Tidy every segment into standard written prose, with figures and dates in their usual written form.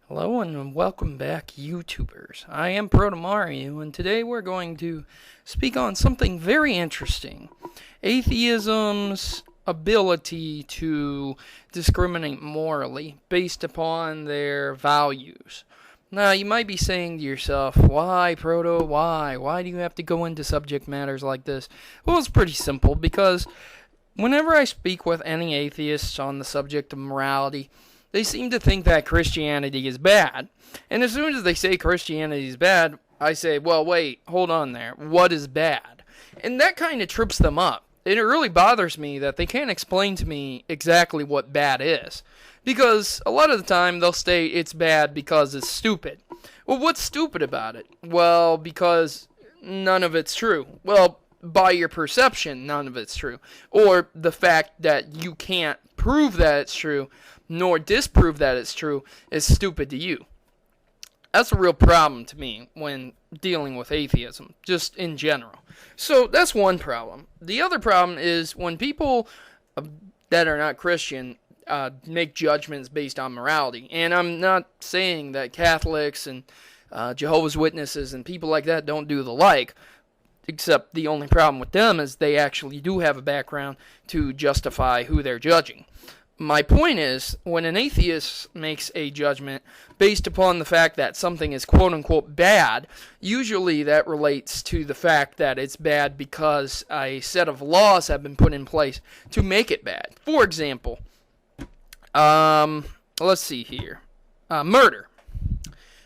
Hello and welcome back, YouTubers. I am Protomario, and today we're going to speak on something very interesting. Atheism's ability to discriminate morally based upon their values. Now, you might be saying to yourself, why, Proto, why? Why do you have to go into subject matters like this? Well, it's pretty simple, because whenever I speak with any atheists on the subject of morality, they seem to think that Christianity is bad. And as soon as they say Christianity is bad, I say, well, wait, hold on there. What is bad? And that kind of trips them up. And it really bothers me that they can't explain to me exactly what bad is. Because a lot of the time they'll say it's bad because it's stupid. Well, what's stupid about it? Well, because none of it's true. Well, by your perception, none of it's true. Or the fact that you can't prove that it's true, nor disprove that it's true, is stupid to you. That's a real problem to me when dealing with atheism, just in general. So that's one problem. The other problem is when people that are not Christian make judgments based on morality. And I'm not saying that Catholics and Jehovah's Witnesses and people like that don't do the like, except the only problem with them is they actually do have a background to justify who they're judging. My point is, when an atheist makes a judgment based upon the fact that something is quote-unquote bad, usually that relates to the fact that it's bad because a set of laws have been put in place to make it bad. For example, let's see here. Murder.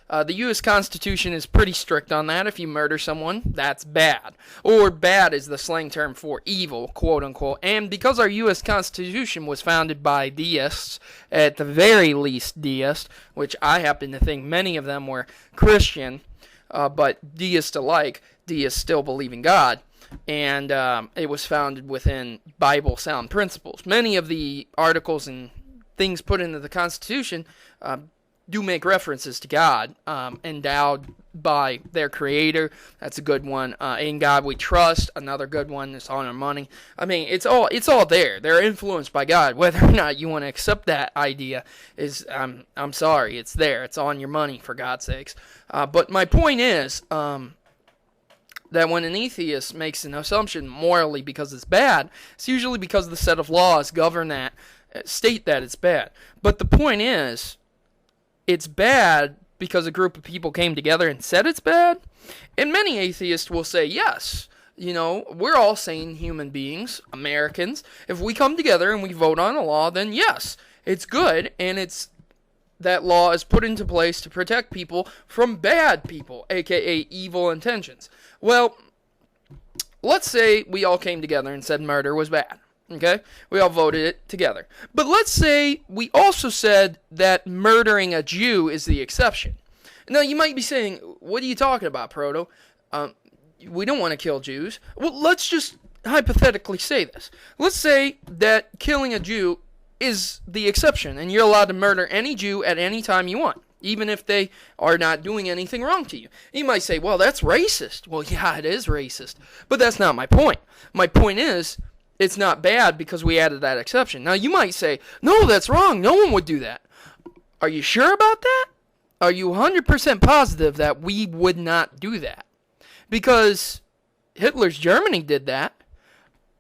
The U.S. Constitution is pretty strict on that. If you murder someone, that's bad. Or bad is the slang term for evil, quote-unquote. And because our U.S. Constitution was founded by deists, at the very least deists, which I happen to think many of them were Christian, but deists alike, deists still believe in God, and it was founded within Bible-sound principles. Many of the articles and things put into the Constitution do make references to God, endowed by their creator. That's a good one. In God we trust. Another good one is on our money. I mean, it's all there. They're influenced by God. Whether or not you want to accept that idea is, I'm sorry, it's there. It's on your money, for God's sakes. But my point is that when an atheist makes an assumption morally because it's bad, it's usually because the set of laws govern that, state that it's bad. But the point is, it's bad because a group of people came together and said it's bad? And many atheists will say, yes, we're all sane human beings, Americans. If we come together and we vote on a law, then yes, it's good, and that law is put into place to protect people from bad people, aka evil intentions. Well, let's say we all came together and said murder was bad. Okay? We all voted it together. But let's say we also said that murdering a Jew is the exception. Now, you might be saying, what are you talking about, Proto? We don't want to kill Jews. Well, let's just hypothetically say this. Let's say that killing a Jew is the exception, and you're allowed to murder any Jew at any time you want, even if they are not doing anything wrong to you. You might say, well, that's racist. Well, yeah, it is racist. But that's not my point. My point is, it's not bad because we added that exception. Now, you might say, no, that's wrong. No one would do that. Are you sure about that? Are you 100% positive that we would not do that? Because Hitler's Germany did that.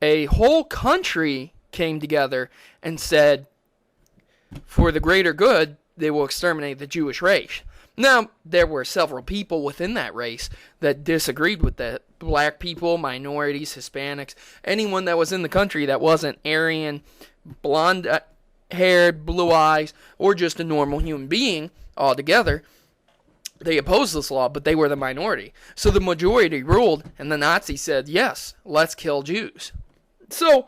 A whole country came together and said, for the greater good, they will exterminate the Jewish race. Now, there were several people within that race that disagreed with that. Black people, minorities, Hispanics, anyone that was in the country that wasn't Aryan, blonde-haired, blue eyes, or just a normal human being altogether, they opposed this law, but they were the minority. So the majority ruled, and the Nazis said, yes, let's kill Jews. So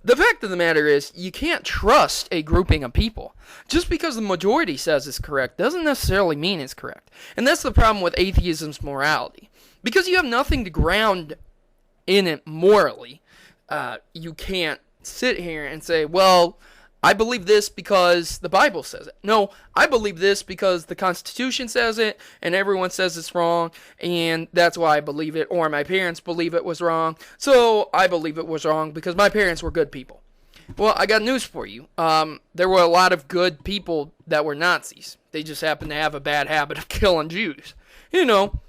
the fact of the matter is, you can't trust a grouping of people. Just because the majority says it's correct doesn't necessarily mean it's correct. And that's the problem with atheism's morality. Because you have nothing to ground in it morally, you can't sit here and say, well, I believe this because the Bible says it. No, I believe this because the Constitution says it, and everyone says it's wrong, and that's why I believe it, or my parents believe it was wrong, so I believe it was wrong because my parents were good people. Well, I got news for you. There were a lot of good people that were Nazis. They just happened to have a bad habit of killing Jews. You know,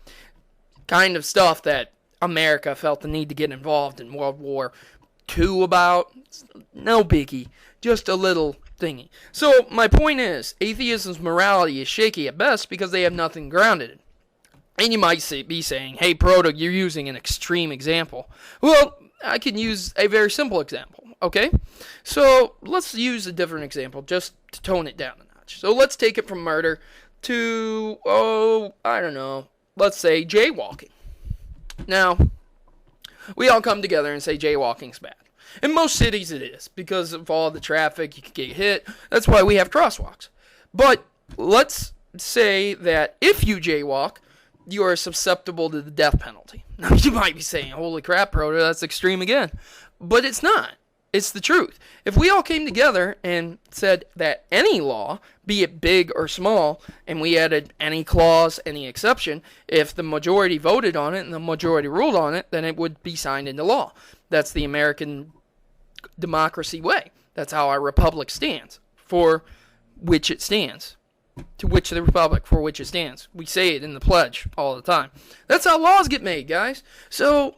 kind of stuff that America felt the need to get involved in World War II about. No biggie. Just a little thingy. So, my point is, atheism's morality is shaky at best because they have nothing grounded in. And you might be saying, hey, Proto, you're using an extreme example. Well, I can use a very simple example, okay? So, let's use a different example just to tone it down a notch. So, let's take it from murder to, I don't know, let's say jaywalking. Now, we all come together and say jaywalking's bad. In most cities it is, because of all the traffic, you could get hit. That's why we have crosswalks. But let's say that if you jaywalk, you are susceptible to the death penalty. Now, you might be saying, holy crap, Proto, that's extreme again. But it's not. It's the truth. If we all came together and said that any law, be it big or small, and we added any clause, any exception, if the majority voted on it and the majority ruled on it, then it would be signed into law. That's the American democracy way. That's how our republic stands, for which it stands. To which the republic for which it stands. We say it in the pledge all the time. That's how laws get made, guys. So,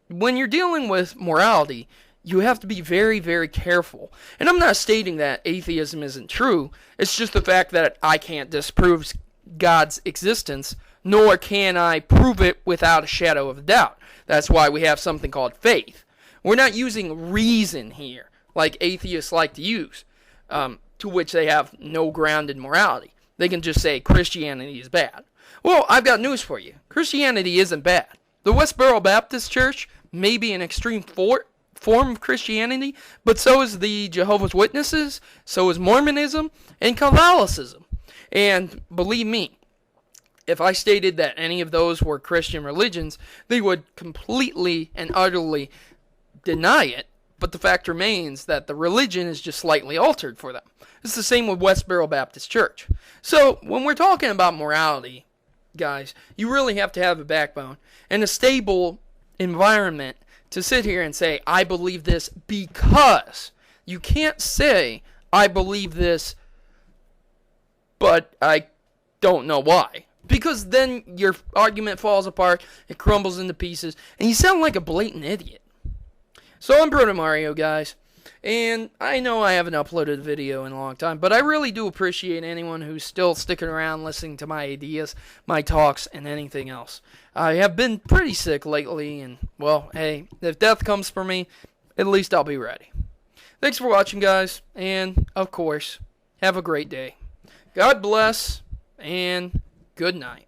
when you're dealing with morality, you have to be very, very careful. And I'm not stating that atheism isn't true. It's just the fact that I can't disprove God's existence, nor can I prove it without a shadow of a doubt. That's why we have something called faith. We're not using reason here, like atheists like to use, to which they have no grounded morality. They can just say Christianity is bad. Well, I've got news for you. Christianity isn't bad. The Westboro Baptist Church may be an extreme form of Christianity, but so is the Jehovah's Witnesses, so is Mormonism, and Catholicism. And believe me, if I stated that any of those were Christian religions, they would completely and utterly deny it, but the fact remains that the religion is just slightly altered for them. It's the same with Westboro Baptist Church. So, when we're talking about morality, guys, you really have to have a backbone and a stable environment to sit here and say, I believe this because. You can't say, I believe this, but I don't know why. Because then your argument falls apart, it crumbles into pieces, and you sound like a blatant idiot. So I'm Proto Mario, guys, and I know I haven't uploaded a video in a long time, but I really do appreciate anyone who's still sticking around listening to my ideas, my talks, and anything else. I have been pretty sick lately, and, well, hey, if death comes for me, at least I'll be ready. Thanks for watching, guys, and, of course, have a great day. God bless, and good night.